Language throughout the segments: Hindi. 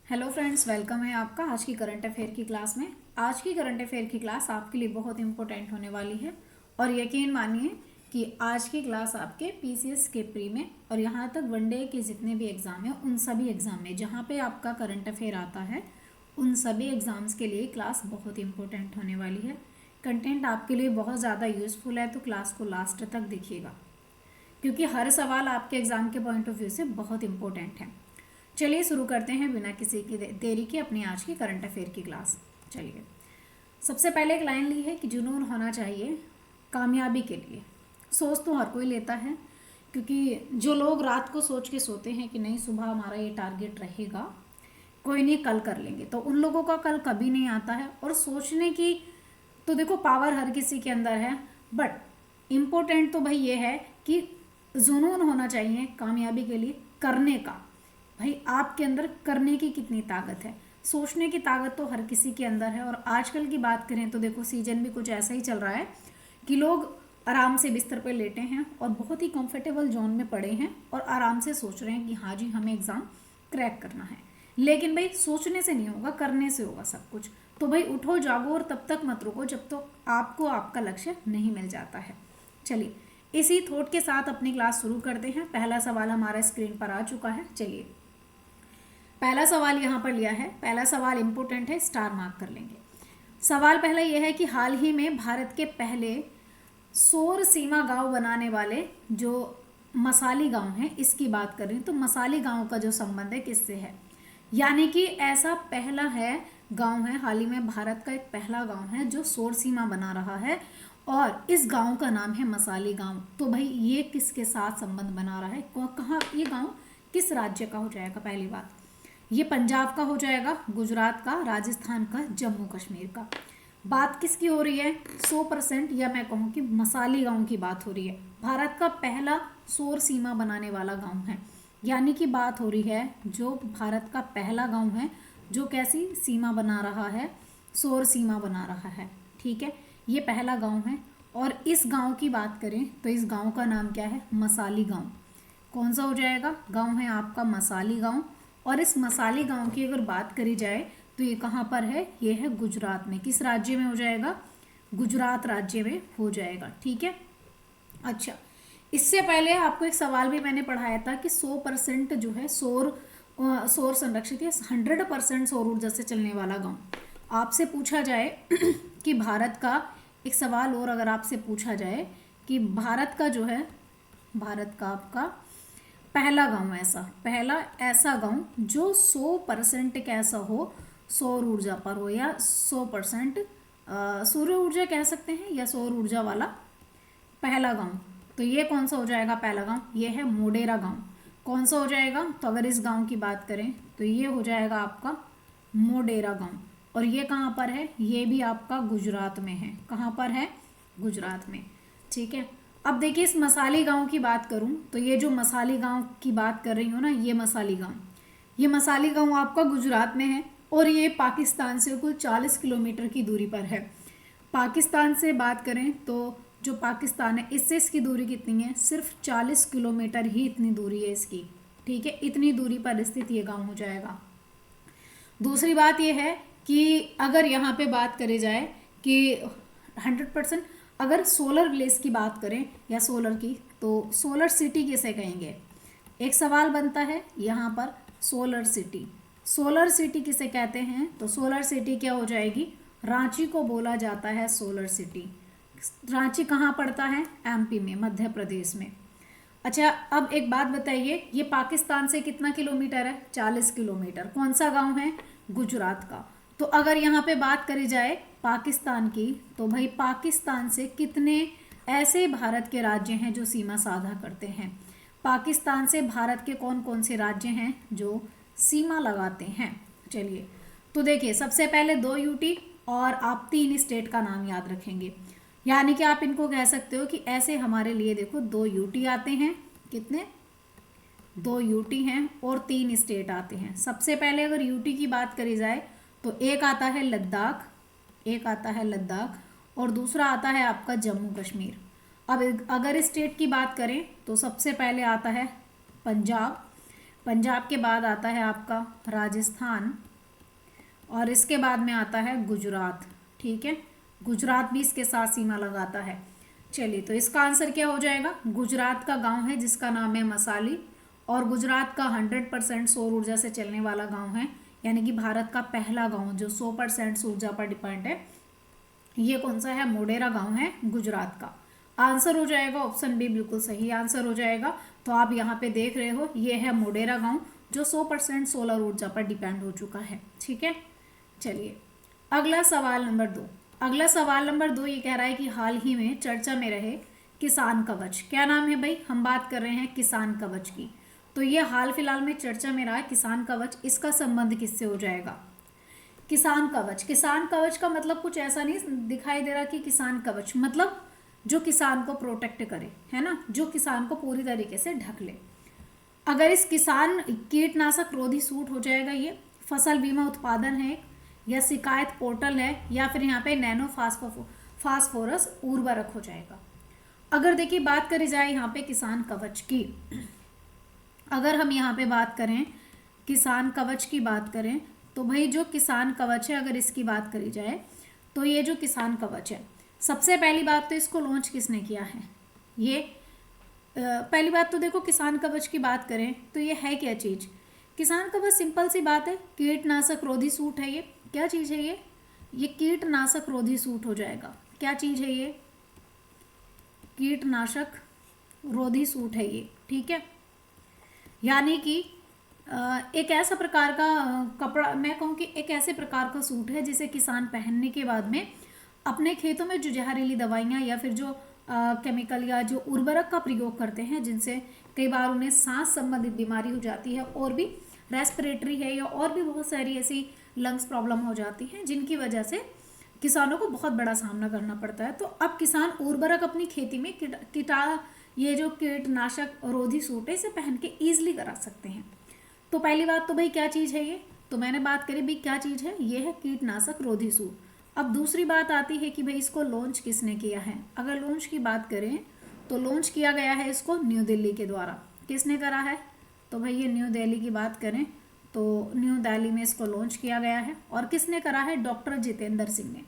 हेलो फ्रेंड्स, वेलकम है आपका आज की करंट अफेयर की क्लास में। आज की करंट अफेयर की क्लास आपके लिए बहुत इंपॉर्टेंट होने वाली है और यकीन मानिए कि आज की क्लास आपके पीसीएस के प्री में और यहाँ तक वनडे के जितने भी एग्ज़ाम हैं उन सभी एग्ज़ाम में जहाँ पे आपका करंट अफेयर आता है उन सभी एग्ज़ाम्स के लिए क्लास बहुत इंपॉर्टेंट होने वाली है। कंटेंट आपके लिए बहुत ज़्यादा यूज़फुल है, तो क्लास को लास्ट तक देखिएगा क्योंकि हर सवाल आपके एग्ज़ाम के पॉइंट ऑफ व्यू से बहुत इंपॉर्टेंट है। चलिए शुरू करते हैं बिना किसी की देरी के अपनी आज की करंट अफेयर की क्लास। चलिए, सबसे पहले एक लाइन ली है कि जुनून होना चाहिए कामयाबी के लिए। सोच तो हर कोई लेता है, क्योंकि जो लोग रात को सोच के सोते हैं कि नहीं सुबह हमारा ये टारगेट रहेगा, कोई नहीं कल कर लेंगे, तो उन लोगों का कल कभी नहीं आता है। और सोचने की तो देखो पावर हर किसी के अंदर है, बट इम्पोर्टेंट तो भाई ये है कि जुनून होना चाहिए कामयाबी के लिए करने का। भाई आपके अंदर करने की कितनी ताकत है, सोचने की ताकत तो हर किसी के अंदर है। और आजकल की बात करें तो देखो सीजन भी कुछ ऐसा ही चल रहा है कि लोग आराम से बिस्तर पे लेटे हैं और बहुत ही कंफर्टेबल जोन में पड़े हैं और आराम से सोच रहे हैं कि हाँ जी हमें एग्ज़ाम क्रैक करना है। लेकिन भाई सोचने से नहीं होगा, करने से होगा सब कुछ। तो भाई उठो जागो और तब तक मत रुको जब तक आपको आपका लक्ष्य नहीं मिल जाता है। चलिए, इसी थॉट के साथ अपनी क्लास शुरू करते हैं। पहला सवाल हमारा स्क्रीन पर आ चुका है। चलिए, पहला सवाल यहाँ पर लिया है। पहला सवाल इंपोर्टेंट है, स्टार मार्क कर लेंगे। सवाल पहला यह है कि हाल ही में भारत के पहले सौर सीमा गांव बनाने वाले जो मसाली गांव है, इसकी बात करें तो मसाली गांव का जो संबंध है किससे है। यानी कि ऐसा पहला है गांव है, हाल ही में भारत का एक पहला गांव है जो सौर सीमा बना रहा है और इस गांव का नाम है मसाली गांव। तो भाई ये किसके साथ संबंध बना रहा है, कहाँ ये गांव किस राज्य का हो जाएगा। पहली बात, ये पंजाब का हो जाएगा, गुजरात का, राजस्थान का, जम्मू कश्मीर का। बात किसकी हो रही है, 100%, या मैं कहूँ कि मसाली गांव की बात हो रही है। भारत का पहला सौर सीमा बनाने वाला गांव है, यानी कि बात हो रही है जो भारत का पहला गांव है जो कैसी सीमा बना रहा है, सौर सीमा बना रहा है। ठीक है, ये पहला गांव है। और इस गांव की बात करें तो इस गांव का नाम क्या है, मसाली गांव। कौन सा हो जाएगा, गांव है आपका मसाली गांव। और इस मसाली गांव की अगर बात करी जाए तो ये कहाँ पर है, ये है गुजरात में। किस राज्य में हो जाएगा, गुजरात राज्य में हो जाएगा। ठीक है, अच्छा, इससे पहले आपको एक सवाल भी मैंने पढ़ाया था कि 100% जो है सौर संरक्षित या 100% सौर ऊर्जा से चलने वाला गांव। आपसे पूछा जाए कि भारत का एक सवाल और अगर आपसे पूछा जाए कि भारत का जो है, भारत का आपका पहला गांव, पहला ऐसा गांव जो 100% कैसा हो, सौर ऊर्जा पर हो या 100% सूर्य ऊर्जा कह सकते हैं या सौर ऊर्जा वाला पहला गांव, तो ये कौन सा हो जाएगा पहला गांव, ये है मोडेरा गांव। कौन सा हो जाएगा, तो अगर इस गांव की बात करें तो ये हो जाएगा आपका मोडेरा गांव। और ये कहाँ पर है, ये भी आपका गुजरात में है। कहाँ पर है, गुजरात में। ठीक है, अब देखिए इस मसाली गांव की बात करूं तो ये जो मसाली गांव की बात कर रही हूँ ना, ये मसाली गांव आपका गुजरात में है और ये पाकिस्तान से कुल 40 किलोमीटर की दूरी पर है। पाकिस्तान से बात करें तो जो पाकिस्तान है इससे इसकी दूरी कितनी है, सिर्फ 40 किलोमीटर ही इतनी दूरी है इसकी। ठीक है, इतनी दूरी पर स्थित ये गांव हो जाएगा। दूसरी बात यह है कि अगर यहाँ पे बात करी जाए कि 100% अगर सोलर विलेज की बात करें या सोलर की, तो सोलर सिटी किसे कहेंगे। एक सवाल बनता है यहाँ पर, सोलर सिटी किसे कहते हैं, तो सोलर सिटी क्या हो जाएगी, रांची को बोला जाता है सोलर सिटी। रांची कहाँ पड़ता है, एमपी में, मध्य प्रदेश में। अच्छा, अब एक बात बताइए, ये पाकिस्तान से कितना किलोमीटर है, 40 किलोमीटर। कौन सा गांव है, गुजरात का। तो अगर यहाँ पे बात करी जाए पाकिस्तान की, तो भाई पाकिस्तान से कितने ऐसे भारत के राज्य हैं जो सीमा साझा करते हैं, पाकिस्तान से भारत के कौन कौन से राज्य हैं जो सीमा लगाते हैं। चलिए, तो देखिए सबसे पहले 2 यूटी और आप 3 स्टेट का नाम याद रखेंगे। यानी कि आप इनको कह सकते हो कि ऐसे हमारे लिए देखो 2 यूटी आते हैं, कितने, 2 यूटी हैं और 3 स्टेट आते हैं। सबसे पहले अगर यूटी की बात करी जाए तो एक आता है लद्दाख और दूसरा आता है आपका जम्मू कश्मीर। अब अगर स्टेट की बात करें तो सबसे पहले आता है पंजाब, पंजाब के बाद आता है आपका राजस्थान, और इसके बाद में आता है गुजरात। ठीक है, गुजरात भी इसके साथ सीमा लगाता है। चलिए, तो इसका आंसर क्या हो जाएगा? गुजरात का गांव है जिसका नाम है मसाली, और गुजरात का 100% सौर ऊर्जा से चलने वाला गांव है, यानी कि भारत का पहला गांव जो 100% ऊर्जा पर डिपेंड है। ये कौन सा है? मोढेरा गांव है गुजरात का। आंसर हो जाएगा ऑप्शन बी, बिल्कुल सही आंसर हो जाएगा। तो आप यहाँ पे देख रहे हो, ये है मोढेरा गांव जो 100% सोलर ऊर्जा पर डिपेंड हो चुका है। ठीक है, चलिए अगला सवाल नंबर 2। अगला सवाल नंबर 2 ये कह रहा है कि हाल ही में चर्चा में रहे किसान कवच, क्या नाम है भाई? हम बात कर रहे हैं किसान कवच की। तो ये हाल फिलहाल में चर्चा में रहा है किसान कवच, इसका संबंध किससे हो जाएगा? किसान कवच, किसान कवच का मतलब कुछ ऐसा नहीं दिखाई दे रहा कि किसान कवच मतलब जो किसान को प्रोटेक्ट करे, है ना, जो किसान को पूरी तरीके से ढक ले। अगर इस किसान कीटनाशक रोधी सूट हो जाएगा, ये फसल बीमा उत्पादन है, या शिकायत पोर्टल है, या फिर यहाँ पे नैनो फास्फोरस उर्वरक हो जाएगा। अगर देखिए बात करी जाए यहाँ पे किसान कवच की, अगर हम यहाँ पे बात करें किसान कवच की बात करें, तो भाई जो किसान कवच है अगर इसकी बात करी जाए, तो ये जो किसान कवच है, सबसे पहली बात तो इसको लॉन्च किसने किया है? ये पहली बात तो देखो किसान कवच की बात करें तो ये है क्या चीज़? किसान कवच सिंपल सी बात है, कीटनाशक रोधी सूट है। ये क्या चीज़ है? ये कीटनाशक रोधी सूट हो जाएगा। क्या चीज़ है ये? कीटनाशक रोधी सूट है ये। ठीक है, यानी कि एक ऐसा प्रकार का कपड़ा, मैं कहूँ कि एक ऐसे प्रकार का सूट है जिसे किसान पहनने के बाद में अपने खेतों में जो जहरीली दवाइयाँ या फिर जो केमिकल या जो उर्वरक का प्रयोग करते हैं, जिनसे कई बार उन्हें सांस संबंधित बीमारी हो जाती है, और भी रेस्पिरेटरी है, या और भी बहुत सारी ऐसी लंग्स प्रॉब्लम हो जाती हैं जिनकी वजह से किसानों को बहुत बड़ा सामना करना पड़ता है। तो अब किसान उर्वरक अपनी खेती में ये जो कीटनाशक रोधी सूट है इसे पहन के ईजिली करा सकते हैं। तो पहली बात तो भाई क्या चीज़ है ये? तो मैंने बात करी भाई क्या चीज़ है, ये है कीटनाशक रोधी सूट। अब दूसरी बात आती है कि भाई इसको लॉन्च किसने किया है? अगर लॉन्च की बात करें तो लॉन्च किया गया है इसको न्यू दिल्ली के द्वारा। किसने करा है? तो भाई ये न्यू दिल्ली की बात करें तो न्यू दिल्ली में इसको लॉन्च किया गया है। और किसने करा है? डॉक्टर जितेंद्र सिंह ने।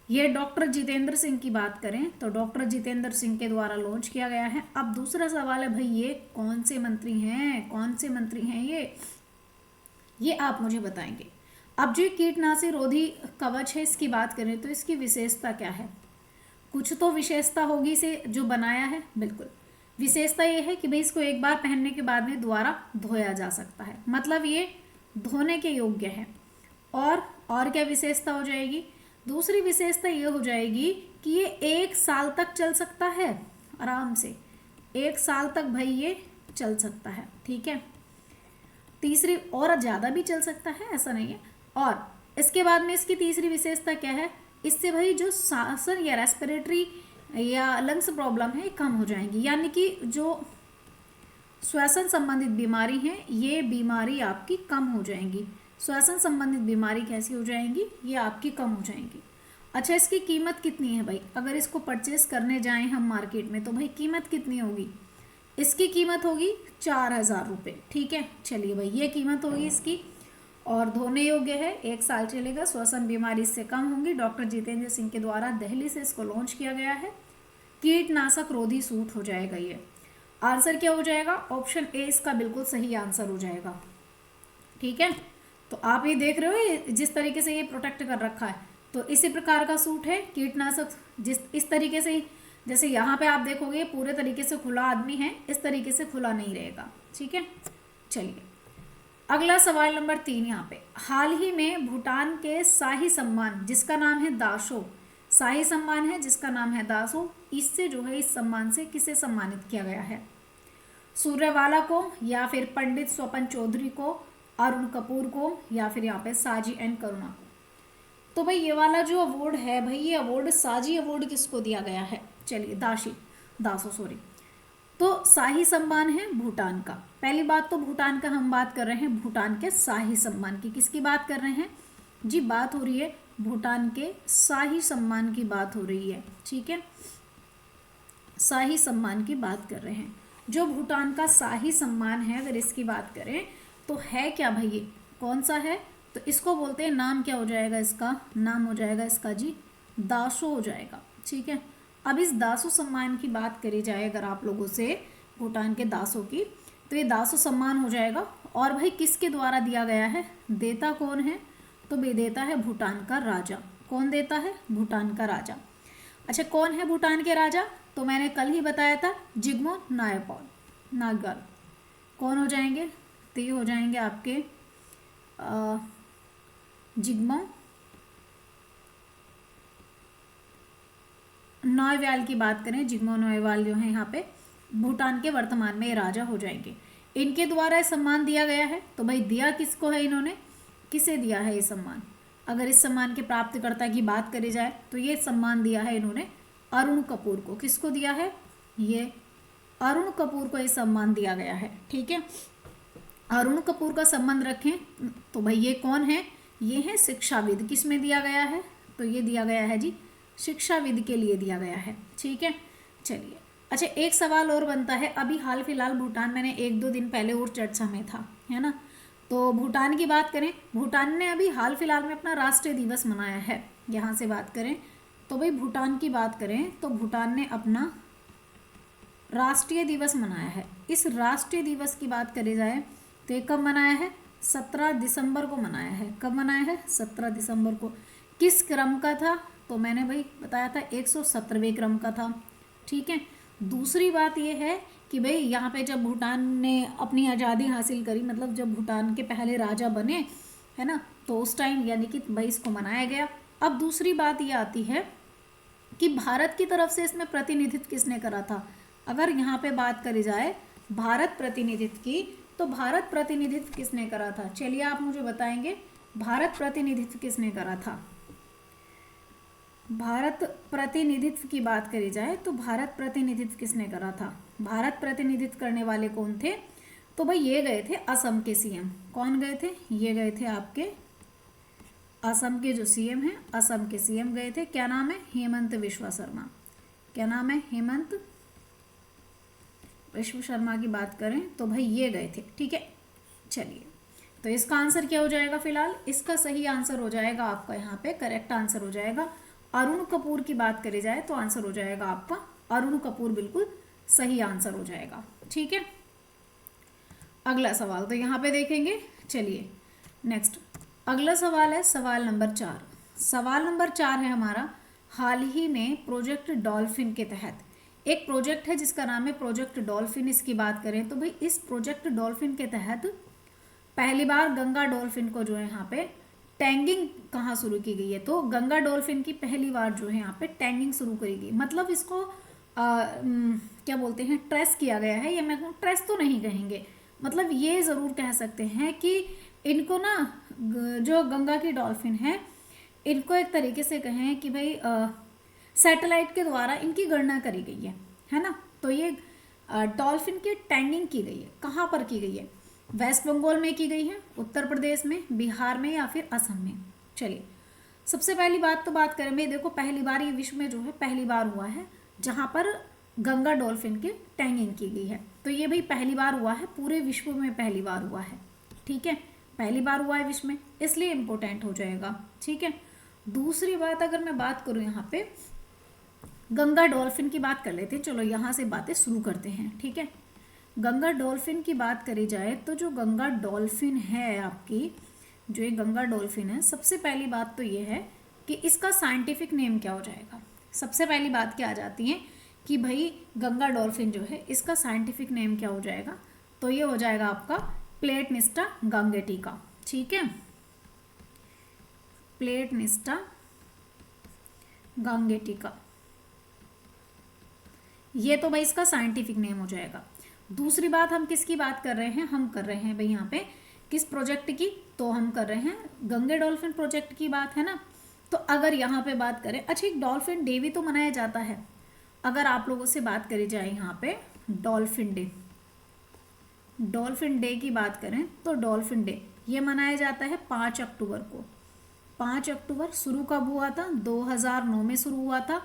ये डॉक्टर जितेंद्र सिंह की बात करें तो डॉक्टर जितेंद्र सिंह के द्वारा लॉन्च किया गया है। अब दूसरा सवाल है भाई ये कौन से मंत्री हैं? कौन से मंत्री हैं ये आप मुझे बताएंगे। अब जो कीटनाशी रोधी कवच है इसकी बात करें तो इसकी विशेषता क्या है? कुछ तो विशेषता होगी इसे जो बनाया है। बिल्कुल, विशेषता ये है कि भाई इसको एक बार पहनने के बाद में दोबारा धोया जा सकता है, मतलब ये धोने के योग्य है। और क्या विशेषता हो जाएगी? दूसरी विशेषता ये हो जाएगी कि ये 1 साल तक चल सकता है आराम से, 1 साल तक भाई ये चल सकता है। ठीक है, तीसरी और ज़्यादा भी चल सकता है, ऐसा नहीं है। और इसके बाद में इसकी तीसरी विशेषता क्या है? इससे भाई जो सांसन या रेस्पिरेटरी या लंग्स प्रॉब्लम है कम हो जाएंगी, यानी कि जो श्वसन संबंधित बीमारी है ये बीमारी आपकी कम हो जाएंगी। श्वसन संबंधित बीमारी कैसी हो जाएंगी? ये आपकी कम हो जाएंगी। अच्छा, इसकी कीमत कितनी है भाई? अगर इसको परचेस करने जाएं हम मार्केट में तो भाई कीमत कितनी होगी? इसकी कीमत होगी 4000 रुपये। ठीक है, चलिए भाई ये कीमत होगी इसकी, और धोने योग्य है, 1 साल चलेगा, श्वसन बीमारी इससे कम होंगी। डॉक्टर जितेंद्र सिंह के द्वारा दिल्ली से इसको लॉन्च किया गया है। कीटनाशक रोधी सूट हो जाएगा ये। आंसर क्या हो जाएगा? ऑप्शन ए इसका बिल्कुल सही आंसर हो जाएगा। ठीक है, तो आप ये देख रहे हो जिस तरीके से ये प्रोटेक्ट कर रखा है, तो इसी प्रकार का सूट है कीटनाशक। इस तरीके से ही जैसे यहाँ पे आप देखोगे पूरे तरीके से खुला आदमी है, इस तरीके से खुला नहीं रहेगा। ठीक है, चलिए अगला सवाल नंबर 3 यहाँ पे। हाल ही में भूटान के शाही सम्मान जिसका नाम है दासो, शाही सम्मान है जिसका नाम है दासो, इससे जो है इस सम्मान से किसे सम्मानित किया गया है? सूर्यवाला को, या फिर पंडित स्वपन चौधरी को, अरुण कपूर को, या फिर यहाँ पे साजी एंड करुणा को? तो भाई ये वाला जो अवार्ड है भाई, ये अवार्ड साजी अवार्ड किसको दिया गया है? चलिए दासो सॉरी। तो शाही सम्मान है भूटान का। पहली बात तो भूटान का हम बात कर रहे हैं, भूटान के शाही सम्मान की। किसकी बात कर रहे हैं जी? बात हो रही है भूटान के शाही सम्मान की बात हो रही है। ठीक है, शाही सम्मान की बात कर रहे हैं। जो भूटान का शाही सम्मान है, अगर इसकी बात करें तो है क्या भाई, ये कौन सा है, तो इसको बोलते हैं, नाम क्या हो जाएगा इसका, नाम हो जाएगा इसका जी दासो हो जाएगा। ठीक है, अब इस दासो सम्मान की बात करी जाए अगर आप लोगों से भूटान के दासों की, तो ये दासो सम्मान हो जाएगा। और भाई किसके द्वारा दिया गया है, देता कौन है, तो भाई देता है भूटान का राजा। कौन देता है, भूटान का राजा। अच्छा, कौन है भूटान के राजा, तो मैंने कल ही बताया था जिग्मे नामग्याल नामग्याल। कौन हो जाएंगे, तो ये हो जाएंगे आपके जिग्मे नामग्याल की बात करें, जिग्मे नामग्याल जो है यहाँ पे भूटान के वर्तमान में ये राजा हो जाएंगे। इनके द्वारा ये सम्मान दिया गया है। तो भाई दिया किसको है इन्होंने, किसे दिया है ये सम्मान, अगर इस सम्मान के प्राप्तकर्ता की बात करी जाए तो ये सम्मान दिया है इन्होंने अरुण कपूर को। किसको दिया है, ये अरुण कपूर को ये सम्मान दिया गया है। ठीक है, अरुण कपूर का संबंध रखें तो भाई ये कौन है, ये है शिक्षाविद। किस में दिया गया है, तो ये दिया गया है जी शिक्षाविद के लिए दिया गया है। ठीक है, चलिए। अच्छा, एक सवाल और बनता है, अभी हाल फिलहाल भूटान, मैंने 1-2 दिन पहले और चर्चा में था, है ना, तो भूटान की बात करें, भूटान ने अभी हाल फिलहाल में अपना राष्ट्रीय दिवस मनाया है। यहाँ से बात करें तो भाई भूटान की बात करें तो भूटान ने अपना राष्ट्रीय दिवस मनाया है। इस राष्ट्रीय दिवस की बात करी जाए तो ये कब मनाया है, 17 दिसंबर को मनाया है। कब मनाया है, 17 दिसंबर को। किस क्रम का था, तो मैंने भाई बताया था 117वें क्रम का था। ठीक है, दूसरी बात ये है कि भाई यहाँ पे जब भूटान ने अपनी आज़ादी हासिल करी, मतलब जब भूटान के पहले राजा बने, है ना, तो उस टाइम यानी कि भाई इसको मनाया गया। अब दूसरी बात ये आती है कि भारत की तरफ से इसमें प्रतिनिधित्व किसने करा था। अगर यहाँ पे बात करी जाए भारत प्रतिनिधित्व की, तो भारत प्रतिनिधित्व किसने करा था, चलिए आप मुझे बताएंगे भारत प्रतिनिधित्व किसने करा था। भारत प्रतिनिधित्व की बात करी जाए तो भारत प्रतिनिधित्व किसने करा था, भारत प्रतिनिधित्व करने वाले कौन थे, तो भाई ये गए थे असम के सीएम। कौन गए थे, ये गए थे आपके असम के जो सीएम हैं, असम के सीएम गए थे। क्या नाम है, हेमंत विश्व शर्मा। क्या नाम है, हेमंत विश्व शर्मा की बात करें तो भाई ये गए थे। ठीक है, चलिए, तो इसका आंसर क्या हो जाएगा, फिलहाल इसका सही आंसर हो जाएगा आपका, यहाँ पे करेक्ट आंसर हो जाएगा अरुण कपूर की बात करी जाए तो आंसर हो जाएगा आपका अरुण कपूर, बिल्कुल सही आंसर हो जाएगा। ठीक है, अगला सवाल तो यहाँ पे देखेंगे। चलिए नेक्स्ट, अगला सवाल है सवाल नंबर 4। सवाल नंबर 4 है हमारा, हाल ही में प्रोजेक्ट डॉल्फिन के तहत एक प्रोजेक्ट है जिसका नाम है प्रोजेक्ट डॉल्फिन। इसकी बात करें तो भाई इस प्रोजेक्ट डॉल्फिन के तहत पहली बार गंगा डॉल्फिन को जो है यहाँ पे टैगिंग कहाँ शुरू की गई है, तो गंगा डॉल्फिन की पहली बार जो है यहाँ पे टैगिंग शुरू करी गई, मतलब इसको क्या बोलते हैं, ट्रेस किया गया है, या मैं कहूँ ट्रेस तो नहीं कहेंगे, मतलब ये ज़रूर कह सकते हैं कि इनको ना जो गंगा की डॉल्फिन है इनको एक तरीके से कहें कि भाई सैटेलाइट के द्वारा इनकी गणना करी गई है ना। तो ये डॉल्फिन की टैगिंग की गई है, कहाँ पर की गई है, वेस्ट बंगाल में की गई है, उत्तर प्रदेश में, बिहार में या फिर असम में। चलिए, सबसे पहली बात तो बात करें भाई, देखो पहली बार ये विश्व में जो है पहली बार हुआ है जहाँ पर गंगा डॉल्फिन की टैगिंग की गई है। तो ये भाई पहली बार हुआ है, पूरे विश्व में पहली बार हुआ है। ठीक है, पहली बार हुआ है विश्व में, इसलिए इम्पोर्टेंट हो जाएगा। ठीक है, दूसरी बात अगर मैं बात करूँ यहाँ पे गंगा डॉल्फिन की बात कर लेते हैं, चलो यहाँ से बातें शुरू करते हैं। ठीक है, गंगा डॉल्फिन की बात करी जाए तो जो गंगा डॉल्फिन है आपकी, जो ये गंगा डॉल्फिन है, सबसे पहली बात तो ये है कि इसका साइंटिफिक नेम क्या हो जाएगा। सबसे पहली बात क्या आ जाती है कि भाई गंगा डॉल्फिन जो है इसका साइंटिफिक नेम क्या हो जाएगा, तो ये हो जाएगा आपका प्लेटनिस्टा गांगेटिका। ठीक है, प्लेटनिस्टा गांगेटिका, ये तो भाई इसका साइंटिफिक नेम हो जाएगा। दूसरी बात हम किसकी बात कर रहे हैं, हम कर रहे हैं भाई यहाँ पे किस प्रोजेक्ट की, तो हम कर रहे हैं गंगे डॉल्फिन प्रोजेक्ट की बात है ना। तो अगर यहाँ पे बात करें, अच्छा एक डॉल्फिन डे भी तो मनाया जाता है, अगर आप लोगों से बात करी जाए यहाँ पे डॉल्फिन डे, डॉल्फिन डे की बात करें तो डॉल्फिन डे ये मनाया जाता है 5 अक्टूबर को। 5 अक्टूबर शुरू कब हुआ था, 2009 में शुरू हुआ था।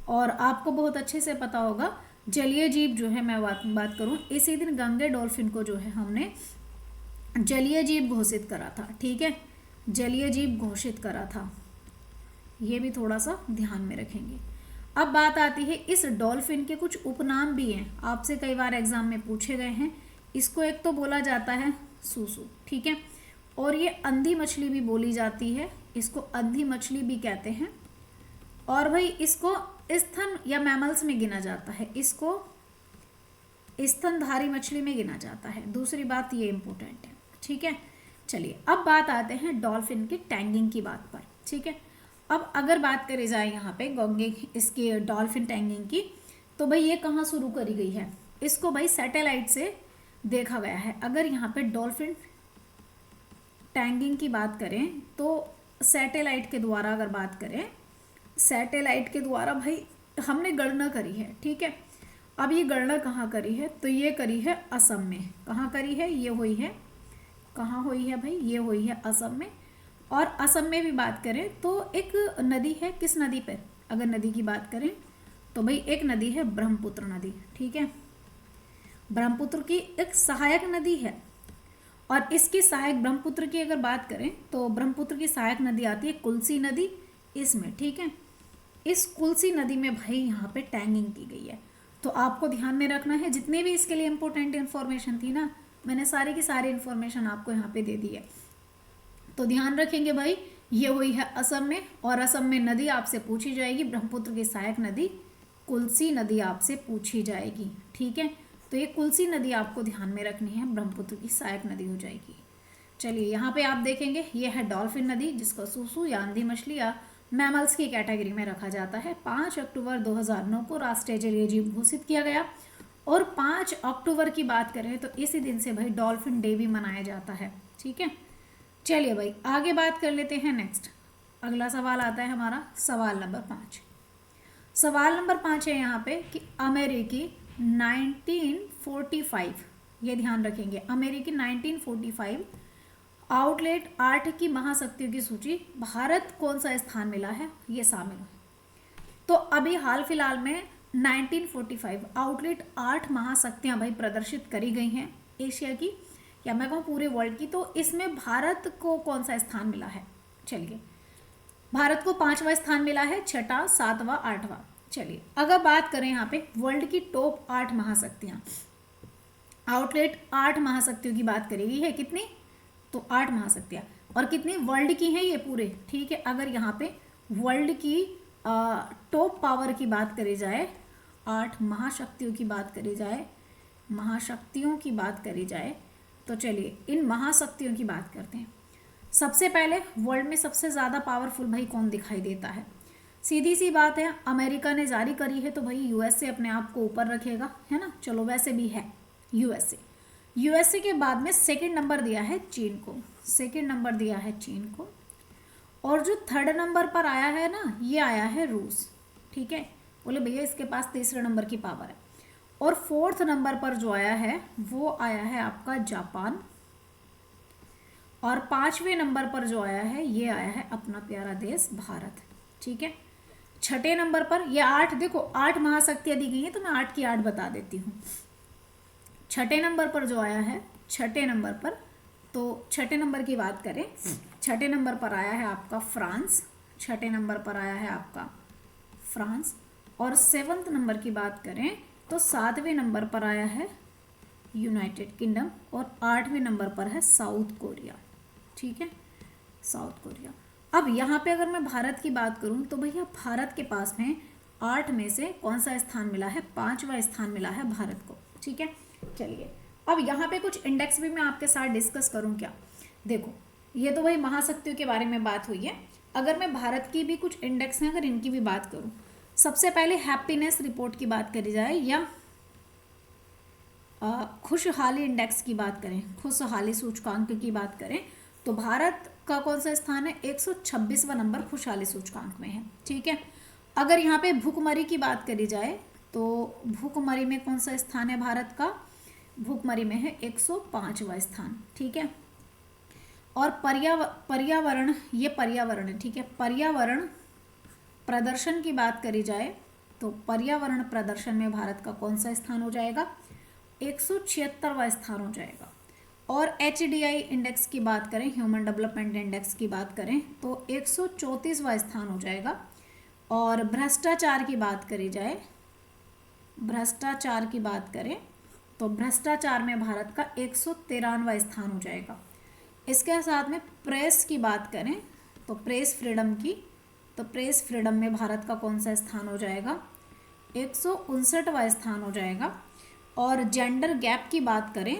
और आपको बहुत अच्छे से पता होगा जलीय जीव जो है, मैं बात करूं, इसी दिन गंगे डॉल्फिन को जो है हमने जलीय जीव घोषित करा था। ठीक है, जलीय जीव घोषित करा था, ये भी थोड़ा सा ध्यान में रखेंगे। अब बात आती है, इस डॉल्फिन के कुछ उपनाम भी हैं, आपसे कई बार एग्जाम में पूछे गए हैं। इसको एक तो बोला जाता है सूसू, ठीक है, और ये अंधी मछली भी बोली जाती है, इसको अंधी मछली भी कहते हैं। और भाई इसको स्तन या मैमल्स में गिना जाता है, इसको स्तनधारी मछली में गिना जाता है। दूसरी बात ये इंपॉर्टेंट है, ठीक है। चलिए अब बात आते हैं डॉल्फिन की टैंगिंग की बात पर, ठीक है। अब अगर बात करी जाए यहाँ पे गंगे इसकी डॉल्फिन टैंगिंग की, तो भाई ये कहाँ शुरू करी गई है, इसको भाई सैटेलाइट से देखा गया है। अगर यहाँ पे डॉल्फिन टैंगिंग की बात करें तो सैटेलाइट के द्वारा अगर बात करें, सैटेलाइट के द्वारा भाई हमने गणना करी है, ठीक है। अब ये गणना कहाँ करी है, तो ये करी है असम में। कहाँ करी है, ये हुई है, कहाँ हुई है भाई, ये हुई है असम में। और असम में भी बात करें तो एक नदी है, किस नदी पर, अगर नदी की बात करें तो भाई एक नदी है ब्रह्मपुत्र नदी, ठीक है। ब्रह्मपुत्र की एक सहायक नदी है, और इसकी सहायक ब्रह्मपुत्र की अगर बात करें तो ब्रह्मपुत्र की सहायक नदी आती है कुल्सी नदी इसमें, ठीक है। इस कुल्सी नदी में भाई यहाँ पे टैंगिंग की गई है। तो आपको ध्यान में रखना है, जितने भी इसके लिए इंपॉर्टेंट इन्फॉर्मेशन थी ना, मैंने सारी की सारी इन्फॉर्मेशन आपको यहाँ पे दे दी है। तो ध्यान रखेंगे भाई, ये हुई है असम में, और असम में नदी आपसे पूछी जाएगी, ब्रह्मपुत्र की सहायक नदी कुल्सी नदी आपसे पूछी जाएगी, ठीक है। तो ये कुल्सी नदी आपको ध्यान में रखनी है, ब्रह्मपुत्र की सहायक नदी हो जाएगी। चलिए यहाँ पे आप देखेंगे, ये है डॉल्फिन नदी, जिसको सूसू या अंधी मछली या मैमल्स की कैटेगरी में रखा जाता है। 5 अक्टूबर 2009 को राष्ट्रीय जलीय जीव घोषित किया गया। और 5 अक्टूबर की बात करें तो इसी दिन से भाई डॉल्फिन डे भी मनाया जाता है, ठीक है। चलिए भाई आगे बात कर लेते हैं। नेक्स्ट अगला सवाल आता है हमारा, सवाल नंबर 5। सवाल नंबर 5 है यहाँ पे कि अमेरिकी 1945, ये ध्यान रखेंगे, अमेरिकी 1945 आउटलेट 8 की महाशक्तियों की सूची भारत कौन सा स्थान मिला है, ये शामिल है। तो अभी हाल फिलहाल में 1945 आउटलेट 8 महाशक्तियां भाई प्रदर्शित करी गई हैं एशिया की, या मैं कहूँ पूरे वर्ल्ड की। तो इसमें भारत को कौन सा स्थान मिला है, चलिए भारत को 5वां स्थान मिला है, 6वां, 7वां, 8वां। चलिए अगर बात करें यहाँ पे वर्ल्ड की टॉप 8 महाशक्तियाँ, आउटलेट 8 महाशक्तियों की बात करी गई है, कितनी, तो 8 महाशक्तियाँ, और कितनी वर्ल्ड की हैं ये पूरे, ठीक है। अगर यहाँ पे वर्ल्ड की टॉप पावर की बात करी जाए, 8 महाशक्तियों की बात करी जाए, महाशक्तियों की बात करी जाए, तो चलिए इन महाशक्तियों की बात करते हैं। सबसे पहले वर्ल्ड में सबसे ज़्यादा पावरफुल भाई कौन दिखाई देता है, सीधी सी बात है, अमेरिका ने जारी करी है, तो भाई यूएसए अपने आप को ऊपर रखेगा, है ना। चलो वैसे भी है यूएसए। यूएसए के बाद में सेकंड नंबर दिया है चीन को, सेकंड नंबर दिया है चीन को। और जो थर्ड नंबर पर आया है ना, ये आया है रूस, ठीक है। बोले भैया इसके पास तीसरे नंबर की पावर है। और फोर्थ नंबर पर जो आया है वो आया है आपका जापान। और 5वें नंबर पर जो आया है ये आया है अपना प्यारा देश भारत, ठीक है। 6ठे नंबर पर ये 8, देखो 8 महाशक्तियां दी गई हैं, तो मैं 8 की 8 बता देती हूँ। 6ठे नंबर पर जो आया है, 6ठे नंबर पर, तो 6ठे नंबर की बात करें, 6ठे नंबर पर आया है आपका फ्रांस, 6ठे नंबर पर आया है आपका फ्रांस। और 7वें नंबर की बात करें तो 7वें नंबर पर आया है यूनाइटेड किंगडम। और 8वें नंबर पर है साउथ कोरिया, ठीक है, साउथ कोरिया। अब यहाँ पे अगर मैं भारत की बात करूँ तो भैया भारत के पास में 8 में से कौन सा स्थान मिला है, 5वां स्थान मिला है भारत को, ठीक है। चलिए अब यहाँ पे कुछ इंडेक्स भी मैं आपके साथ डिस्कस करूँ क्या, देखो ये तो भाई महाशक्तियों के बारे में बात हुई है। अगर मैं भारत की भी कुछ इंडेक्स हैं, अगर इनकी भी बात करूँ, सबसे पहले हैप्पीनेस रिपोर्ट की बात करी जाए या खुशहाली इंडेक्स की बात करें, खुशहाली सूचकांक की बात करें, तो भारत का कौन सा स्थान है, 126वां नंबर खुशहाली सूचकांक में है, ठीक है। अगर यहाँ पे भूखमरी की बात करी जाए तो भूखमरी में कौन सा स्थान है भारत का, भूखमरी में है 105वां स्थान, ठीक है। और पर्यावरण, ये पर्यावरण है, ठीक है। पर्यावरण प्रदर्शन की बात करी जाए तो पर्यावरण प्रदर्शन में भारत का कौन सा स्थान हो जाएगा? 176वां स्थान हो जाएगा। और HDI इंडेक्स की बात करें, ह्यूमन डेवलपमेंट इंडेक्स की बात करें, तो 134वां स्थान हो जाएगा। और भ्रष्टाचार की बात करी जाए, भ्रष्टाचार की बात करें तो भ्रष्टाचार में भारत का 193वां स्थान हो जाएगा। इसके साथ में प्रेस की बात करें तो प्रेस फ्रीडम की, तो प्रेस फ्रीडम में भारत का कौन सा स्थान हो जाएगा? 159वां स्थान हो जाएगा। और जेंडर गैप की बात करें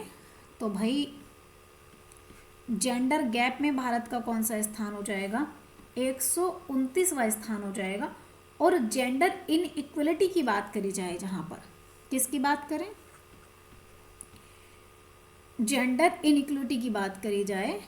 तो भाई जेंडर गैप में भारत का कौन सा स्थान हो जाएगा? 129वां स्थान हो जाएगा। और जेंडर इनइक्वलिटी की बात करी जाए, जहाँ पर किसकी बात करें? जेंडर इनइक्वलिटी की बात करी जाए,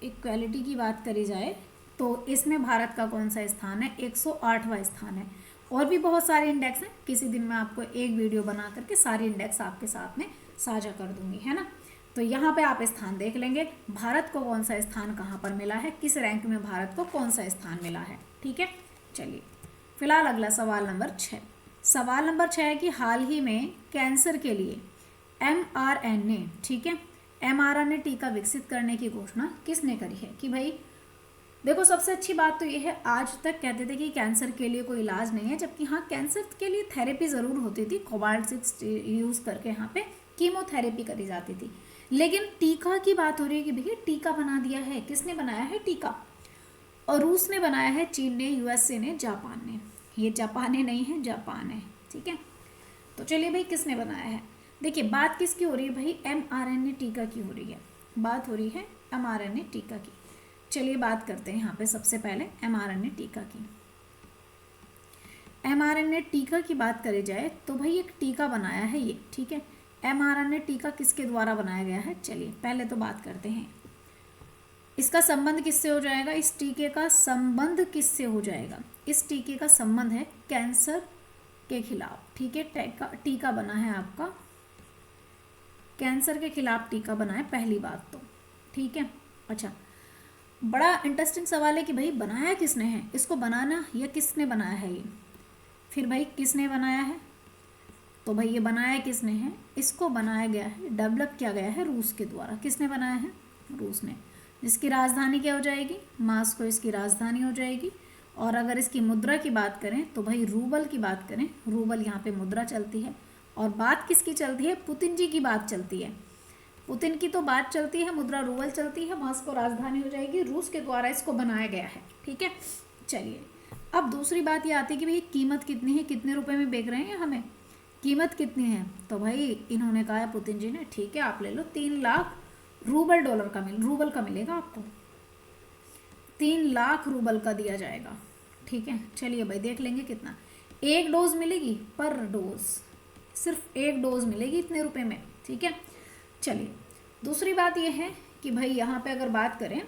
इक्वालिटी की बात करी जाए, तो इसमें भारत का कौन सा स्थान है? 108वां स्थान है। और भी बहुत सारे इंडेक्स हैं, किसी दिन मैं आपको एक वीडियो बना करके सारे इंडेक्स आपके साथ में साझा कर दूंगी, है ना। तो यहाँ पे आप स्थान देख लेंगे, भारत को कौन सा स्थान कहाँ पर मिला है, किस रैंक में भारत को कौन सा स्थान मिला है। ठीक है, चलिए फिलहाल अगला सवाल नंबर 6। सवाल नंबर 6 है कि हाल ही में कैंसर के लिए mRNA, ठीक है, mRNA टीका विकसित करने की घोषणा किसने करी है? कि भाई देखो, सबसे अच्छी बात तो ये है, आज तक कहते थे कि कैंसर के लिए कोई इलाज नहीं है, जबकि हाँ कैंसर के लिए थेरेपी ज़रूर होती थी, कोबाल्ट-6 यूज़ करके यहाँ पे कीमोथेरेपी करी जाती थी। लेकिन टीका की बात हो रही है कि भैया टीका बना दिया है, किसने बनाया है टीका? और रूस ने बनाया है, चीन ने, USA ने, जापान ने। ये जापान नहीं है, जापान है, ठीक है। तो चलिए भाई, किसने बनाया है? देखिए बात किसकी हो रही है भाई? mRNA टीका की हो रही है, बात हो रही है mRNA टीका की। चलिए बात करते हैं यहाँ पे सबसे पहले mRNA टीका की। mRNA टीका की बात करी जाए तो भाई एक टीका बनाया है ये, ठीक है। mRNA टीका किसके द्वारा बनाया गया है? चलिए पहले तो बात करते हैं इसका संबंध किससे हो जाएगा। इस टीके का संबंध किससे हो जाएगा? इस टीके का संबंध है कैंसर के खिलाफ, ठीक है। टीका बना है आपका कैंसर के खिलाफ, टीका बना है, पहली बात तो, ठीक है। अच्छा, बड़ा इंटरेस्टिंग सवाल है कि भाई बनाया किसने है, इसको बनाना या किसने बनाया है ये? फिर भाई किसने बनाया है? तो भाई ये बनाया किसने है? इसको बनाया गया है, डेवलप किया गया है रूस के द्वारा। किसने बनाया है? रूस ने। इसकी राजधानी क्या हो जाएगी? मास्को इसकी राजधानी हो जाएगी। और अगर इसकी मुद्रा की बात करें तो भाई रूबल की बात करें, रूबल यहाँ पे मुद्रा चलती है। और बात किसकी चलती है? पुतिन जी की बात चलती है, पुतिन की तो बात चलती है, मुद्रा रूबल चलती है, मास्को राजधानी हो जाएगी। रूस के द्वारा इसको बनाया गया है, ठीक है। चलिए अब दूसरी बात ये आती है कि भाई कीमत कितनी है, कितने रुपए में बेच रहे हैं हमें, कीमत कितनी है? तो भाई इन्होंने कहा है, पुतिन जी ने, ठीक है आप ले लो, 3 लाख रूबल का मिलेगा आपको, 3 लाख रूबल का दिया जाएगा, ठीक है। चलिए भाई देख लेंगे कितना, 1 डोज मिलेगी, पर डोज सिर्फ 1 डोज मिलेगी इतने रुपए में, ठीक है। चलिए दूसरी बात यह है कि भाई यहाँ पे अगर बात करें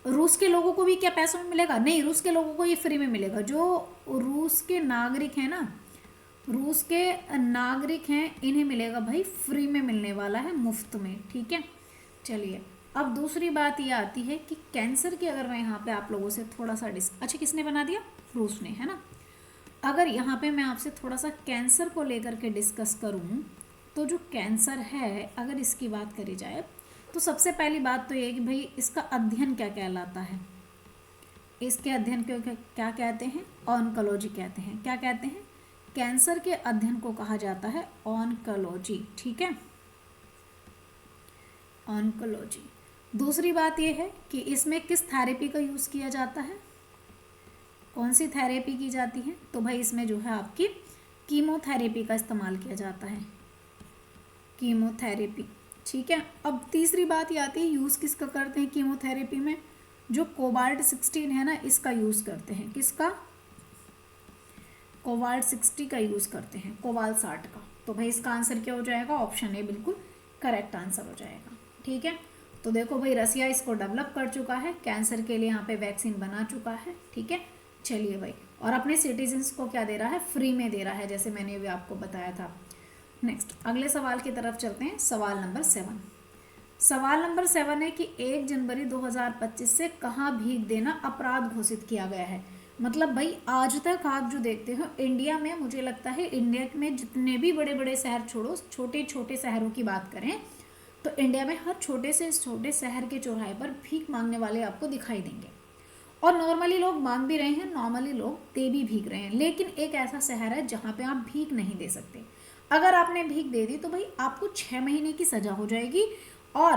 रूस के लोगों को भी क्या पैसों में मिलेगा? नहीं, रूस के लोगों को ये फ्री में मिलेगा। जो रूस के नागरिक हैं ना, रूस के नागरिक हैं, इन्हें मिलेगा भाई, फ्री में मिलने वाला है, मुफ्त में, ठीक है। चलिए अब दूसरी बात ये आती है कि कैंसर की अगर मैं यहाँ पे आप लोगों से थोड़ा सा अच्छा किसने बना दिया? रूस ने, है ना। अगर यहाँ पे मैं आपसे थोड़ा सा कैंसर को लेकर के डिस्कस करूँ तो जो कैंसर है, अगर इसकी बात करी जाए तो सबसे पहली बात तो ये कि भाई इसका अध्ययन क्या कहलाता है? इसके अध्ययन को क्या कहते हैं? ऑन्कोलॉजी कहते हैं। क्या कहते हैं? कैंसर के अध्ययन को कहा जाता है ऑन्कोलॉजी, ठीक है, ऑन्कोलॉजी। दूसरी बात यह है कि इसमें किस थेरेपी का यूज़ किया जाता है, कौन सी थेरेपी की जाती है? तो भाई इसमें जो है आपकी कीमोथेरेपी का इस्तेमाल किया जाता है, कीमोथेरेपी, ठीक है। अब तीसरी बात ये आती है, यूज़ किसका करते हैं कीमोथेरेपी में? जो कोबाल्ट-16 है ना, इसका यूज़ करते हैं। किसका? कोबाल्ट-60 का यूज़ करते हैं, कोबाल्ट-60 का। तो भाई इसका आंसर क्या हो जाएगा? ऑप्शन ए बिल्कुल करेक्ट आंसर हो जाएगा, ठीक है। तो देखो भाई रसिया इसको डेवलप कर चुका है, कैंसर के लिए यहाँ पे वैक्सीन बना चुका है, ठीक है। चलिए भाई, और अपने सिटीजन्स को क्या दे रहा है? फ्री में दे रहा है, जैसे मैंने भी आपको बताया था। नेक्स्ट अगले सवाल की तरफ चलते हैं, सवाल नंबर 7। सवाल नंबर 7 है कि 1 जनवरी 2025 से कहाँ भीख देना अपराध घोषित किया गया है। मतलब भाई आज तक आप जो देखते हो इंडिया में, मुझे लगता है इंडिया में जितने भी बड़े बड़े शहर छोड़ो, छोटे छोटे शहरों की बात करें तो इंडिया में हर छोटे से छोटे शहर के चौराहे पर भीख मांगने वाले आपको दिखाई देंगे। और नॉर्मली लोग मांग भी रहे हैं, नॉर्मली लोग दे भी भीख रहे हैं। लेकिन एक ऐसा शहर है जहाँ पे आप भीख नहीं दे सकते। अगर आपने भीख दे दी तो भाई आपको 6 महीने की सजा हो जाएगी और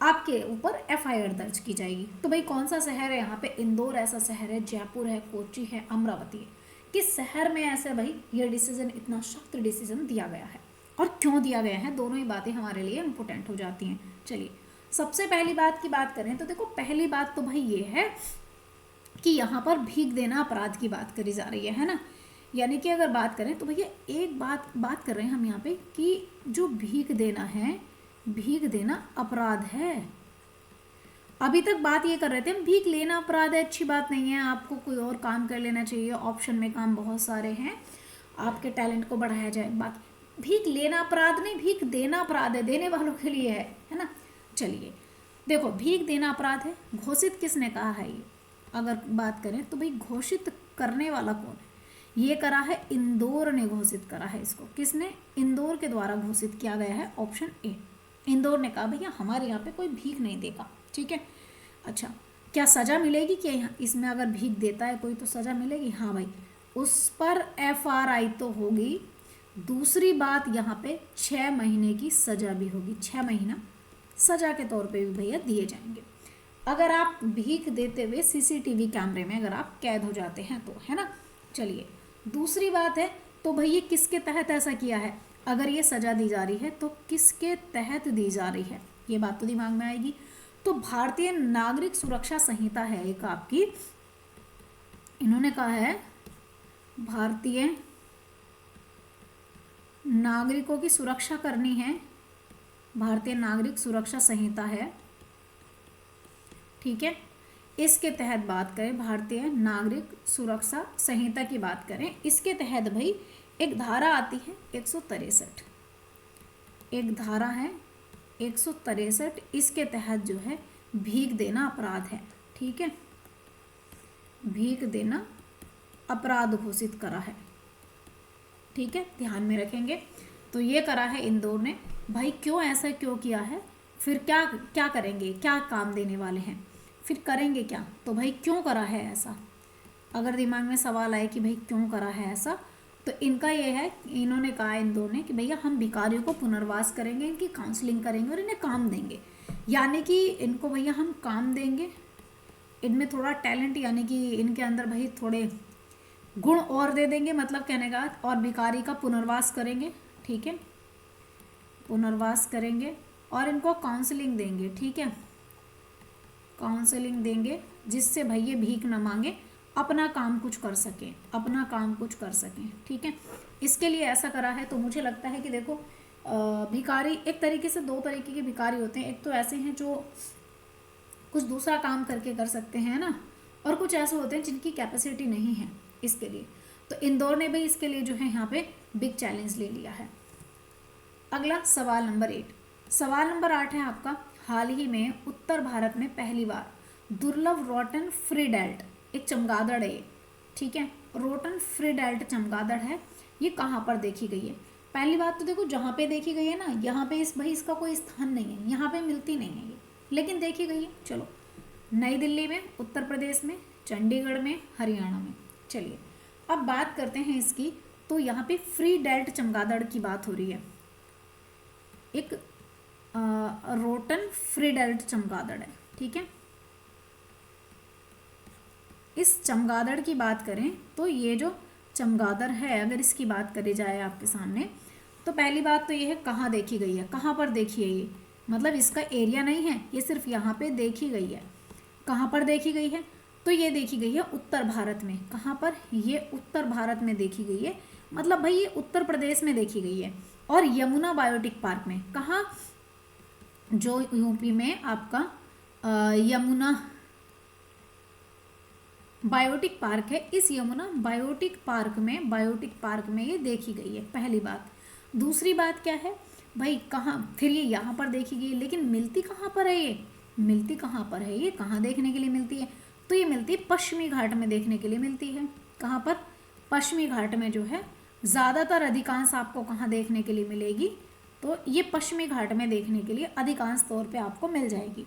आपके ऊपर FIR दर्ज की जाएगी। तो भाई कौन सा शहर है यहाँ पे? इंदौर ऐसा शहर है, जयपुर है, कोच्चि है, अमरावती है। किस शहर में ऐसे भाई ये डिसीजन, इतना सख्त डिसीजन दिया गया है और क्यों दिया गया है, दोनों ही बातें हमारे लिए इम्पोर्टेंट हो जाती हैं। चलिए सबसे पहली बात की बात करें तो देखो, पहली बात तो भाई ये है कि यहाँ पर भीख देना अपराध की बात करी जा रही है ना। यानी कि अगर बात करें तो भैया एक बात कर रहे हैं हम यहाँ पे कि जो भीख देना है, भीख देना अपराध है। अभी तक बात ये कर रहे थे हम, भीख लेना अपराध है, अच्छी बात नहीं है, आपको कोई और काम कर लेना चाहिए, ऑप्शन में काम बहुत सारे हैं, आपके टैलेंट को बढ़ाया जाए। बाकी भीख लेना अपराध नहीं, भीख देना अपराध है, देने वालों के लिए है ना। चलिए देखो, भीख देना अपराध है, घोषित किसने कहा है ये? अगर बात करें तो भाई घोषित करने वाला कौन है? ये करा है इंदौर ने घोषित करा है इसको। किसने? इंदौर के द्वारा घोषित किया गया है, ऑप्शन ए। इंदौर ने कहा भैया हमारे यहाँ पे कोई भीख नहीं देगा, ठीक है। अच्छा, क्या सज़ा मिलेगी? क्या इसमें अगर भीख देता है कोई तो सज़ा मिलेगी? हाँ भाई, उस पर FRI तो होगी। दूसरी बात यहाँ पे 6 महीने की सज़ा भी होगी। 6 महीना सज़ा के तौर पे भी भैया दिए जाएंगे अगर आप भीख देते हुए CCTV कैमरे में अगर आप कैद हो जाते हैं तो, है ना। चलिए दूसरी बात है तो भैया किसके तहत ऐसा किया है? अगर ये सज़ा दी जा रही है तो किसके तहत दी जा रही है, ये बात तो दिमाग में आएगी। तो भारतीय नागरिक सुरक्षा संहिता है एक आपकी, इन्होंने कहा है भारतीय नागरिकों की सुरक्षा करनी है, भारतीय नागरिक सुरक्षा संहिता है, ठीक है। इसके तहत बात करें, भारतीय नागरिक सुरक्षा संहिता की बात करें, इसके तहत भाई एक धारा आती है 163, एक धारा है 163, इसके तहत जो है भीख देना अपराध है, ठीक है। भीख देना अपराध घोषित करा है, ठीक है, ध्यान में रखेंगे। तो ये करा है इंदौर ने। भाई क्यों ऐसा क्यों किया है? फिर क्या क्या करेंगे, क्या काम देने वाले हैं, फिर करेंगे क्या? तो भाई क्यों करा है ऐसा? अगर दिमाग में सवाल आए कि भाई क्यों करा है ऐसा, तो इनका ये है, इन्होंने कहा इंदौर ने कि भैया हम भिखारियों को पुनर्वास करेंगे, इनकी काउंसलिंग करेंगे और इन्हें काम देंगे। यानी कि इनको भैया हम काम देंगे, इनमें थोड़ा टैलेंट यानी कि इनके अंदर भाई थोड़े गुण और दे देंगे, मतलब कहने का, और भिखारी का पुनर्वास करेंगे, ठीक है, पुनर्वास करेंगे और इनको काउंसलिंग देंगे, ठीक है, काउंसलिंग देंगे जिससे भाई ये भीख न मांगे, अपना काम कुछ कर सकें, अपना काम कुछ कर सकें, ठीक है। इसके लिए ऐसा करा है। तो मुझे लगता है कि देखो भिखारी एक तरीके से, दो तरीके के भिखारी होते हैं। एक तो ऐसे हैं जो कुछ दूसरा काम करके कर सकते हैं ना, और कुछ ऐसे होते हैं जिनकी कैपेसिटी नहीं है इसके लिए। तो इंदौर ने भी इसके लिए जो है यहाँ पे बिग चैलेंज ले लिया है। अगला सवाल नंबर 8, सवाल नंबर 8 है आपका, हाल ही में उत्तर भारत में पहली बार दुर्लभ रोटन फ्रीडेल्ट, एक चमगादड़ है ये, ठीक है, रोटन फ्रीडेल्ट चमगादड़ है, ये कहाँ पर देखी गई है? पहली बात तो देखो जहाँ पे देखी गई है ना, यहाँ पे भाई इसका कोई स्थान नहीं है, यहाँ पे मिलती नहीं है ये, लेकिन देखी गई है। चलो, नई दिल्ली में, उत्तर प्रदेश में, चंडीगढ़ में, हरियाणा में। चलिए अब बात करते हैं इसकी। तो यहाँ पे फ्रीडेल्ट चमगादड़ की बात हो रही है, एक रोटन फ्रीडेल्ट चमगादड़ है, ठीक है। इस चमगादड़ की बात करें तो ये जो चमगादड़ है, अगर इसकी बात करी जाए आपके सामने, तो पहली बात तो ये है कहाँ देखी गई है, कहाँ पर देखी है ये, मतलब इसका एरिया नहीं है, ये सिर्फ यहाँ पे देखी गई है। कहाँ पर देखी गई है? तो ये देखी गई है उत्तर भारत में। कहाँ पर? ये उत्तर भारत में देखी गई है, मतलब भाई ये उत्तर प्रदेश में देखी गई है, और यमुना बायोटिक पार्क में। कहाँ? जो यूपी में आपका यमुना बायोटिक पार्क है, इस यमुना बायोटिक पार्क में ये देखी गई है, पहली बात। दूसरी बात क्या है? भाई कहाँ फिर ये यहाँ पर देखी गई, लेकिन मिलती कहाँ पर है ये, मिलती कहाँ पर है, ये कहाँ देखने के लिए मिलती है, तो ये मिलती है पश्चिमी घाट में देखने के लिए मिलती है। कहाँ पर, पश्चिमी घाट में जो है ज़्यादातर अधिकांश आपको कहाँ देखने के लिए मिलेगी, तो ये पश्चिमी घाट में देखने के लिए अधिकांश तौर पे आपको मिल जाएगी।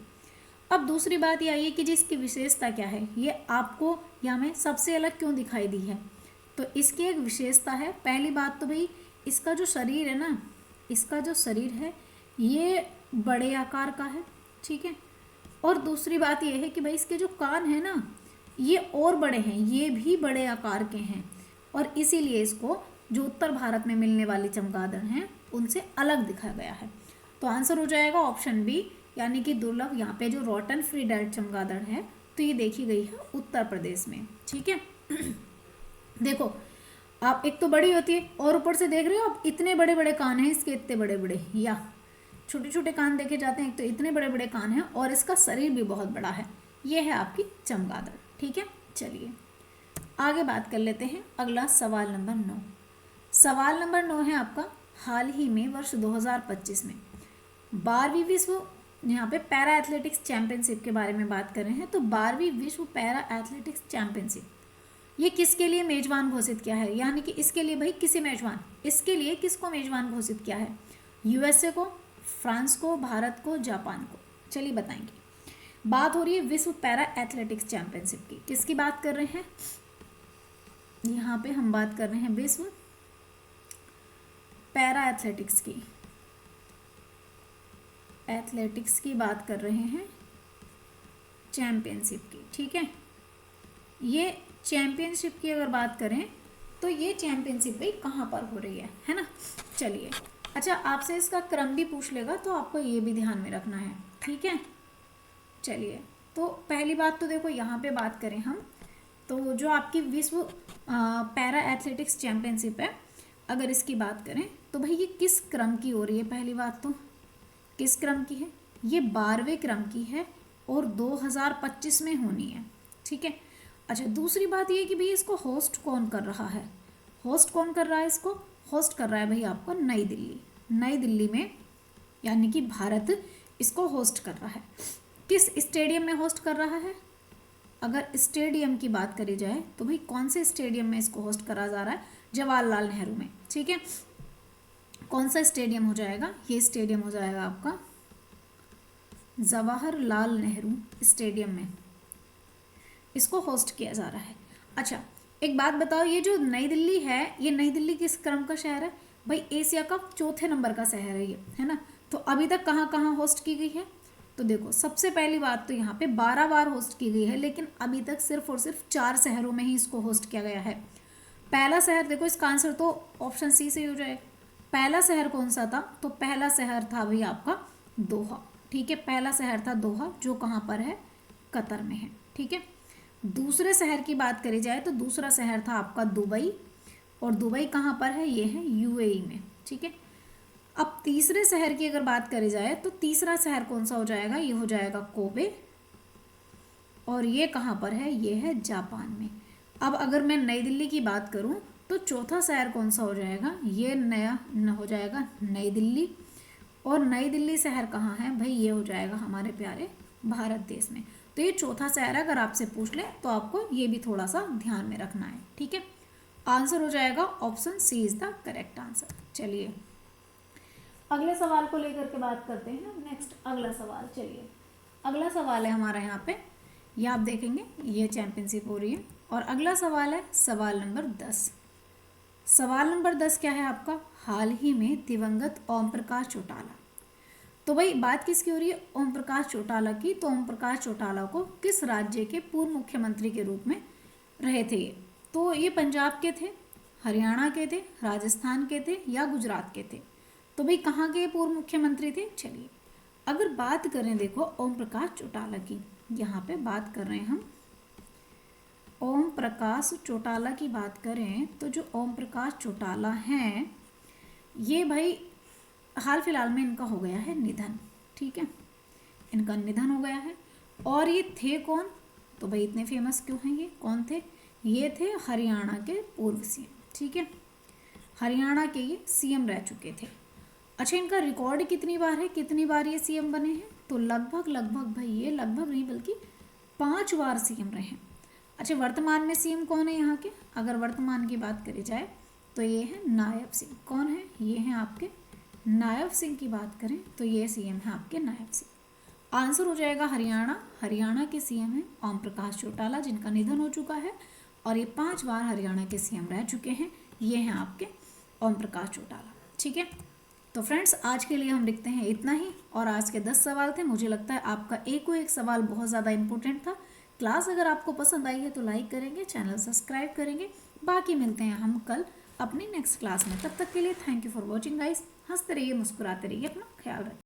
अब दूसरी बात ये आई है कि जिसकी विशेषता क्या है, ये आपको यहाँ में सबसे अलग क्यों दिखाई दी है, तो इसकी एक विशेषता है। पहली बात तो भाई इसका जो शरीर है ना, इसका जो शरीर है ये बड़े आकार का है, ठीक है। और दूसरी बात ये है कि भाई इसके जो कान है ना ये और बड़े हैं, ये भी बड़े आकार के हैं, और इसीलिए इसको जो उत्तर भारत में मिलने वाली चमगादड़ हैं उनसे अलग दिखा गया है। तो आंसर हो जाएगा ऑप्शन बी, यानी कि दुर्लभ। यहाँ पे जो रॉटन फ्री डेड चमगादड़ है तो ये देखी गई है उत्तर प्रदेश में, ठीक है। देखो आप, एक तो बड़ी होती है और ऊपर से देख रहे हो आप इतने बड़े बड़े कान हैं इसके, इतने बड़े बड़े, या छोटे छोटे कान देखे जाते हैं, एक तो इतने बड़े बड़े कान हैं और इसका शरीर भी बहुत बड़ा है। ये है आपकी चमगादड़, ठीक है। चलिए आगे बात कर लेते हैं। अगला सवाल नंबर 9। सवाल नंबर 9 है आपका, हाल ही में वर्ष 2025 में 12वीं विश्व, यहाँ पे पैरा एथलेटिक्स चैंपियनशिप के बारे में बात कर रहे हैं। तो 12वीं विश्व पैरा एथलेटिक्स चैंपियनशिप ये किसके लिए मेजबान घोषित किया है, यानी कि इसके लिए भाई किसे मेजबान, इसके लिए किसको मेजबान घोषित किया है, यूएसए को, फ्रांस को, भारत को, जापान को। चलिए बताएंगे। बात हो रही है विश्व पैरा एथलेटिक्स चैंपियनशिप की, किसकी बात कर रहे हैं, यहाँ पे हम बात कर रहे हैं विश्व पैरा एथलेटिक्स की, एथलेटिक्स की बात कर रहे हैं, चैंपियनशिप की, ठीक है। ये चैंपियनशिप की अगर बात करें तो ये चैंपियनशिप भाई कहाँ पर हो रही है ना। चलिए अच्छा, आपसे इसका क्रम भी पूछ लेगा तो आपको ये भी ध्यान में रखना है, ठीक है। चलिए तो पहली बात तो देखो यहाँ पे बात करें हम, तो जो आपकी विश्व पैरा एथलेटिक्स चैंपियनशिप है, अगर इसकी बात करें तो भाई ये किस क्रम की हो रही है, पहली बात तो किस क्रम की है, ये 12वें क्रम की है और 2025 में होनी है, ठीक है। अच्छा दूसरी बात ये कि भाई इसको होस्ट कौन कर रहा है, होस्ट कौन कर रहा है, इसको होस्ट कर रहा है भाई आपको नई दिल्ली, नई दिल्ली में, यानी कि भारत इसको होस्ट कर रहा है। किस स्टेडियम में होस्ट कर रहा है, अगर स्टेडियम की बात करी जाए तो भाई कौन से स्टेडियम में इसको होस्ट करा जा रहा है, जवाहरलाल नेहरू में, ठीक है। कौन सा स्टेडियम हो जाएगा, ये स्टेडियम हो जाएगा आपका जवाहरलाल नेहरू स्टेडियम में इसको होस्ट किया जा रहा है। अच्छा एक बात बताओ, ये जो नई दिल्ली है ये नई दिल्ली किस क्रम का शहर है, भाई एशिया का 4थे नंबर का शहर है ये, है ना। तो अभी तक कहाँ कहाँ होस्ट की गई है, तो देखो सबसे पहली बात तो यहाँ पे 12 बार होस्ट की गई है, लेकिन अभी तक सिर्फ और सिर्फ 4 शहरों में ही इसको होस्ट किया गया है। पहला शहर देखो, इसका आंसर तो ऑप्शन सी से ही हो जाएगा। पहला शहर कौन सा था, तो पहला शहर था भाई आपका दोहा, ठीक है। पहला शहर था दोहा जो कहाँ पर है, कतर में है, ठीक है। दूसरे शहर की बात करी जाए तो दूसरा शहर था आपका दुबई, और दुबई कहाँ पर है, ये है यूएई में, ठीक है। अब तीसरे शहर की अगर बात करी जाए तो तीसरा शहर कौन सा हो जाएगा, ये हो जाएगा कोबे, और ये कहाँ पर है, ये है जापान में। अब अगर मैं नई दिल्ली की बात करूँ तो चौथा शहर कौन सा हो जाएगा, ये नया न हो जाएगा नई दिल्ली, और नई दिल्ली शहर कहाँ है भाई, ये हो जाएगा हमारे प्यारे भारत देश में। तो ये चौथा शहर अगर आपसे पूछ ले तो आपको ये भी थोड़ा सा ध्यान में रखना है, ठीक है। आंसर हो जाएगा option C is the correct answer. चलिए अगले सवाल को लेकर के बात करते हैं। नेक्स्ट अगला सवाल, चलिए अगला सवाल है हमारा यहाँ पे, ये आप देखेंगे ये चैंपियनशिप हो रही है, और अगला सवाल है सवाल नंबर 10। सवाल नंबर 10 क्या है आपका, हाल ही में दिवंगत ओम प्रकाश चौटाला। तो भाई बात किसकी हो रही है, ओम प्रकाश चौटाला की। तो ओम प्रकाश चौटाला को किस राज्य के पूर्व मुख्यमंत्री के रूप में रहे थे ये, तो ये पंजाब के थे, हरियाणा के थे, राजस्थान के थे या गुजरात के थे। तो भाई कहाँ के पूर्व मुख्यमंत्री थे। चलिए अगर बात करें देखो ओम प्रकाश चौटाला की, यहाँ पे बात कर रहे हैं हम ओम प्रकाश चौटाला की बात करें तो जो ओम प्रकाश चौटाला हैं ये भाई हाल फिलहाल में इनका हो गया है निधन, ठीक है, इनका निधन हो गया है। और ये थे कौन, तो भाई इतने फेमस क्यों हैं, ये कौन थे, ये थे हरियाणा के पूर्व सीएम, ठीक है, हरियाणा के ये सीएम रह चुके थे। अच्छा, इनका रिकॉर्ड कितनी बार है, कितनी बार ये सीएम बने हैं? तो लगभग भाई ये लगभग नहीं बल्कि 5 बार सीएम रहे हैं। अच्छा, वर्तमान में सीएम कौन है यहाँ के? अगर वर्तमान की बात करी जाए तो ये है नायब सिंह। कौन है? ये हैं आपके नायब सिंह। की बात करें तो ये सीएम है आपके नायब सिंह। आंसर हो जाएगा हरियाणा। हरियाणा के सीएम हैं ओम प्रकाश चौटाला, जिनका निधन हो चुका है और ये 5 बार हरियाणा के सीएम रह चुके हैं। ये हैं आपके ओम प्रकाश चौटाला। ठीक है, तो फ्रेंड्स आज के लिए हम लिखते हैं इतना ही। और आज के 10 सवाल थे। मुझे लगता है आपका एक सवाल बहुत ज़्यादा इंपॉर्टेंट था। क्लास अगर आपको पसंद आई है तो लाइक करेंगे, चैनल सब्सक्राइब करेंगे। बाकी मिलते हैं हम कल अपनी नेक्स्ट क्लास में। तब तक के लिए thank you for watching guys. हंसते रहिए, मुस्कुराते रहिए, अपना ख्याल रखिए।